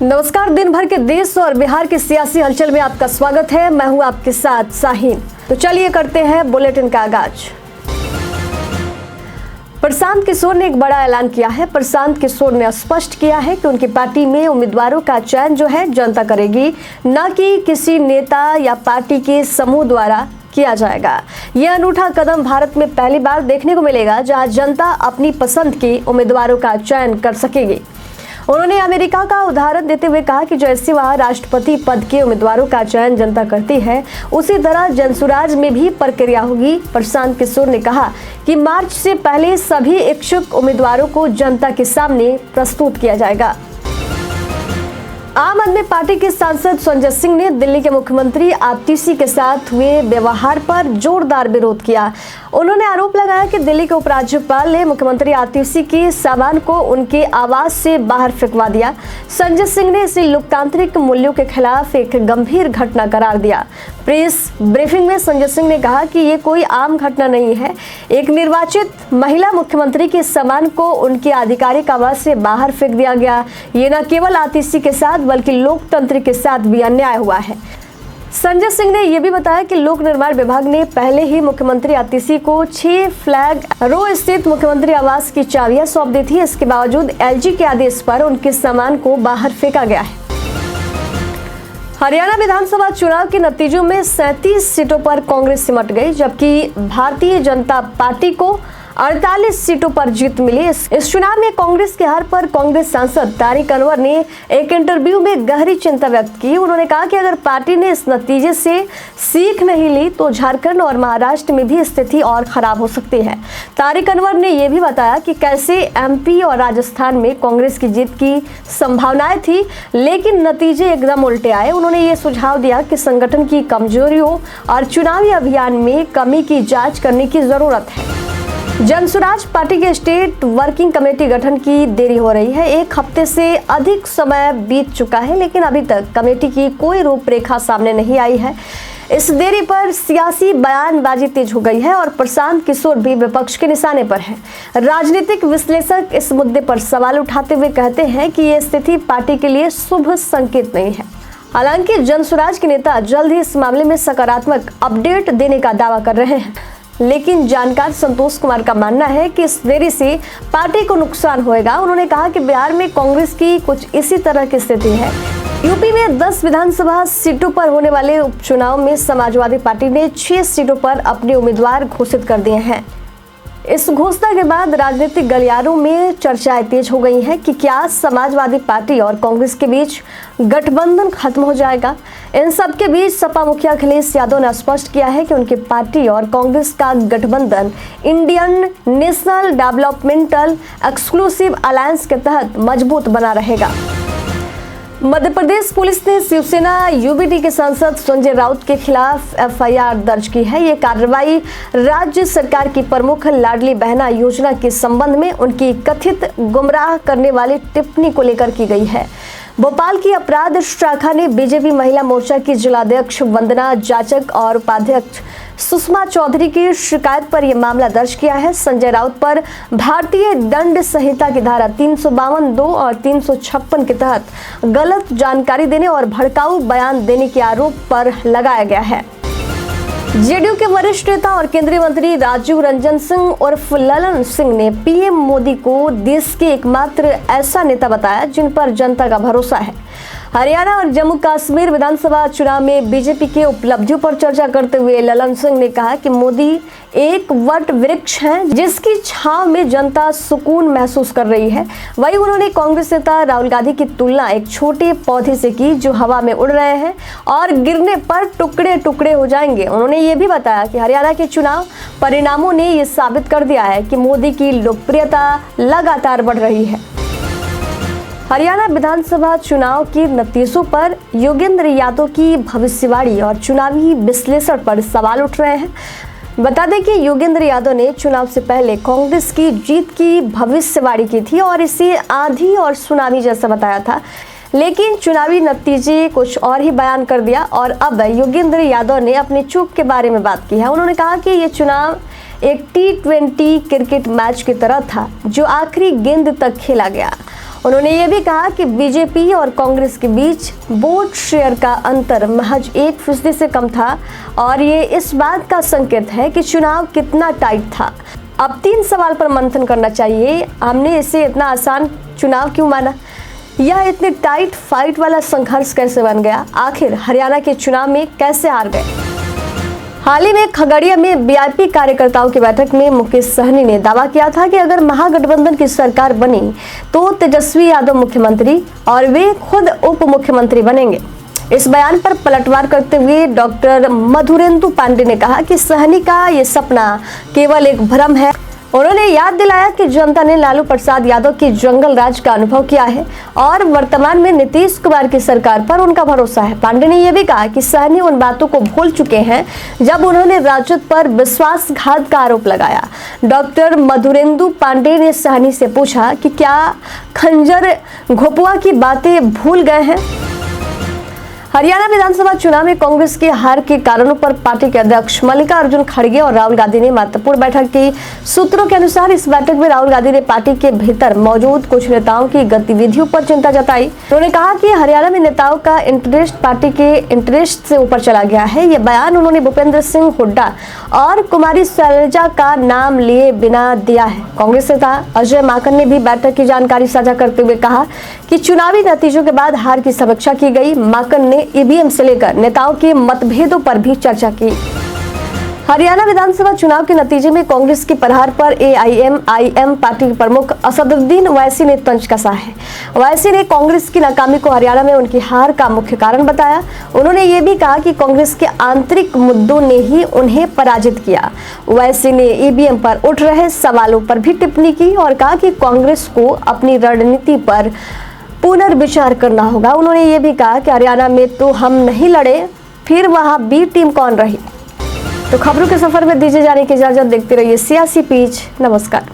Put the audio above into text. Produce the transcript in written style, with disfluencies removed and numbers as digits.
नमस्कार। दिन भर के देश और बिहार की सियासी हलचल में आपका स्वागत है। मैं हूं आपके साथ साहिन। तो चलिए करते हैं बुलेटिन का आगाज। प्रशांत किशोर ने एक बड़ा ऐलान किया है। प्रशांत किशोर ने स्पष्ट किया है कि उनकी पार्टी में उम्मीदवारों का चयन जो है जनता करेगी, न कि किसी नेता या पार्टी के समूह द्वारा किया जाएगा। यह अनूठा कदम भारत में पहली बार देखने को मिलेगा जहां जनता अपनी पसंद के उम्मीदवारों का चयन कर सकेगी। उन्होंने अमेरिका का उदाहरण देते हुए कहा कि जैसे वहां राष्ट्रपति पद के उम्मीदवारों का चयन जनता करती है, उसी तरह जनसुराज में भी प्रक्रिया होगी। प्रशांत किशोर ने कहा कि मार्च से पहले सभी इच्छुक उम्मीदवारों को जनता के सामने प्रस्तुत किया जाएगा। आम आदमी पार्टी के सांसद संजय सिंह ने दिल्ली के मुख्यमंत्री आतिशी के साथ हुए व्यवहार पर जोरदार विरोध किया। उन्होंने आरोप लगाया कि दिल्ली के उपराज्यपाल ने मुख्यमंत्री आतिशी के सामान को उनके आवास से बाहर फेंकवा दिया। संजय सिंह ने इसे लोकतांत्रिक मूल्यों के खिलाफ एक गंभीर घटना करार दिया। प्रेस ब्रीफिंग में संजय सिंह ने कहा कि ये कोई आम घटना नहीं है। एक निर्वाचित महिला मुख्यमंत्री के सामान को उनके आधिकारिक आवास से बाहर फेंक दिया गया। ये न केवल आतिशी के साथ बल्कि लोकतंत्र के साथ भी अन्याय हुआ है। संजय सिंह ने यह भी बताया कि लोक निर्माण विभाग ने पहले ही मुख्यमंत्री आतिशी को 6 फ्लैग रो स्थित मुख्यमंत्री आवास की चाबियां सौंप दी थी। इसके बावजूद एलजी के आदेश पर उनके सामान को बाहर फेंका गया है। हरियाणा विधानसभा चुनाव के नतीजों में 37 सीटों पर कांग्रेस सिमट गई, जबकि भारतीय जनता पार्टी को 48 सीटों पर जीत मिली। इस चुनाव में कांग्रेस के हार पर कांग्रेस सांसद तारिक अनवर ने एक इंटरव्यू में गहरी चिंता व्यक्त की। उन्होंने कहा कि अगर पार्टी ने इस नतीजे से सीख नहीं ली तो झारखंड और महाराष्ट्र में भी स्थिति और खराब हो सकती है। तारिक अनवर ने यह भी बताया कि कैसे एमपी और राजस्थान में कांग्रेस की जीत की संभावनाएं थी, लेकिन नतीजे एकदम उल्टे आए। उन्होंने ये सुझाव दिया कि संगठन की कमजोरियों और चुनावी अभियान में कमी की जांच करने की जरूरत है। जनसुराज पार्टी के स्टेट वर्किंग कमेटी गठन की देरी हो रही है। 1 हफ्ते से अधिक समय बीत चुका है, लेकिन अभी तक कमेटी की कोई रूपरेखा सामने नहीं आई है। इस देरी पर सियासी बयानबाजी तेज हो गई है और प्रशांत किशोर भी विपक्ष के निशाने पर हैं। राजनीतिक विश्लेषक इस मुद्दे पर सवाल उठाते हुए कहते हैं कि ये स्थिति पार्टी के लिए शुभ संकेत नहीं है। हालांकि जनसुराज के नेता जल्द ही इस मामले में सकारात्मक अपडेट देने का दावा कर रहे हैं, लेकिन जानकार संतोष कुमार का मानना है कि इस देरी से पार्टी को नुकसान होएगा। उन्होंने कहा कि बिहार में कांग्रेस की कुछ इसी तरह की स्थिति है। यूपी में 10 विधानसभा सीटों पर होने वाले उपचुनाव में समाजवादी पार्टी ने 6 सीटों पर अपने उम्मीदवार घोषित कर दिए हैं। इस घोषणा के बाद राजनीतिक गलियारों में चर्चाएं तेज हो गई हैं कि क्या समाजवादी पार्टी और कांग्रेस के बीच गठबंधन खत्म हो जाएगा। इन सब के बीच सपा मुखिया अखिलेश यादव ने स्पष्ट किया है कि उनकी पार्टी और कांग्रेस का गठबंधन Indian national developmental exclusive alliance के तहत मजबूत बना रहेगा। मध्य प्रदेश पुलिस ने शिवसेना यूबीटी के सांसद संजय राउत के खिलाफ एफआईआर दर्ज की है। ये कार्रवाई राज्य सरकार की प्रमुख लाडली बहना योजना के संबंध में उनकी कथित गुमराह करने वाली टिप्पणी को लेकर की गई है। भोपाल की अपराध शाखा ने बीजेपी महिला मोर्चा की जिलाध्यक्ष वंदना जाचक और उपाध्यक्ष सुषमा चौधरी की शिकायत पर यह मामला दर्ज किया है। संजय राउत पर भारतीय दंड संहिता की धारा 352 और 356 के तहत गलत जानकारी देने और भड़काऊ बयान देने के आरोप पर लगाया गया है। जेडीयू के वरिष्ठ नेता और केंद्रीय मंत्री राजीव रंजन सिंह उर्फ ललन सिंह ने पीएम मोदी को देश के एकमात्र ऐसा नेता बताया जिन पर जनता का भरोसा है। हरियाणा और जम्मू कश्मीर विधानसभा चुनाव में बीजेपी के उपलब्धियों पर चर्चा करते हुए ललन सिंह ने कहा कि मोदी एक वट वृक्ष हैं जिसकी छांव में जनता सुकून महसूस कर रही है। वहीं उन्होंने कांग्रेस नेता राहुल गांधी की तुलना एक छोटे पौधे से की जो हवा में उड़ रहे हैं और गिरने पर टुकड़े टुकड़े हो जाएंगे। उन्होंने ये भी बताया कि हरियाणा के चुनाव परिणामों ने ये साबित कर दिया है कि मोदी की लोकप्रियता लगातार बढ़ रही है। हरियाणा विधानसभा चुनाव के नतीजों पर योगेंद्र यादव की भविष्यवाणी और चुनावी विश्लेषण पर सवाल उठ रहे हैं। बता दें कि योगेंद्र यादव ने चुनाव से पहले कांग्रेस की जीत की भविष्यवाणी की थी और इसे आंधी और सुनामी जैसा बताया था, लेकिन चुनावी नतीजे कुछ और ही बयान कर दिया और अब योगेंद्र यादव ने अपनी चूक के बारे में बात की है। उन्होंने कहा कि ये चुनाव एक T20 क्रिकेट मैच की तरह था जो आखिरी गेंद तक खेला गया। उन्होंने ये भी कहा कि बीजेपी और कांग्रेस के बीच वोट शेयर का अंतर महज 1% से कम था और ये इस बात का संकेत है कि चुनाव कितना टाइट था। अब 3 सवाल पर मंथन करना चाहिए। हमने इसे इतना आसान चुनाव क्यों माना? यह इतने टाइट फाइट वाला संघर्ष कैसे बन गया? आखिर हरियाणा के चुनाव में कैसे हार गए? हाल ही में खगड़िया में वीआईपी कार्यकर्ताओं की बैठक में मुकेश सहनी ने दावा किया था कि अगर महागठबंधन की सरकार बनी तो तेजस्वी यादव मुख्यमंत्री और वे खुद उप मुख्यमंत्री बनेंगे। इस बयान पर पलटवार करते हुए डॉक्टर मधुरेंदु पांडे ने कहा कि सहनी का ये सपना केवल एक भ्रम है। उन्होंने याद दिलाया कि जनता ने लालू प्रसाद यादव की जंगल राज का अनुभव किया है और वर्तमान में नीतीश कुमार की सरकार पर उनका भरोसा है। पांडे ने यह भी कहा कि सहनी उन बातों को भूल चुके हैं जब उन्होंने राजद पर विश्वासघात का आरोप लगाया। डॉक्टर मधुरेंदु पांडे ने सहनी से पूछा कि क्या खंजर घोपुआ की बातें भूल गए हैं? हरियाणा विधानसभा चुनाव में कांग्रेस की हार के कारणों पर पार्टी के अध्यक्ष मल्लिकार्जुन खड़गे और राहुल गांधी ने महत्वपूर्ण बैठक की। सूत्रों के अनुसार इस बैठक में राहुल गांधी ने पार्टी के भीतर मौजूद कुछ नेताओं की गतिविधियों पर चिंता जताई। उन्होंने कहा कि हरियाणा में नेताओं का इंटरेस्ट पार्टी के इंटरेस्ट से ऊपर चला गया है। ये बयान उन्होंने भूपेंद्र सिंह हुड्डा और कुमारी शैलजा का नाम लिए बिना दिया है। कांग्रेस नेता अजय माकन ने भी बैठक की जानकारी साझा करते हुए कहा कि चुनावी नतीजों के बाद हार की समीक्षा की गई। माकन ने ईवीएम से लेकर नेताओं के मतभेदों पर भी चर्चा की। हरियाणा विधानसभा चुनाव के नतीजे में कांग्रेस की प्रहार पर एआईएमआईएम पार्टी के प्रमुख असदुद्दीन ओवैसी ने तंज कसा है। ओवैसी ने कांग्रेस की नाकामी को हरियाणा में उनकी हार का मुख्य कारण बताया। उन्होंने ये भी कहा कि कांग्रेस के आंतरिक मुद्दों ने ही उन्हें पराजित किया। ओवैसी ने ईवीएम पर उठ रहे सवालों पर भी टिप्पणी की और कहा कि कांग्रेस को अपनी रणनीति पर पुनर्विचार करना होगा। उन्होंने ये भी कहा कि हरियाणा में तो हम नहीं लड़े, फिर वहां बी टीम कौन रही? तो खबरों के सफर में दीजिए जाने की इजाजत। देखते रहिए सियासी पिच। नमस्कार।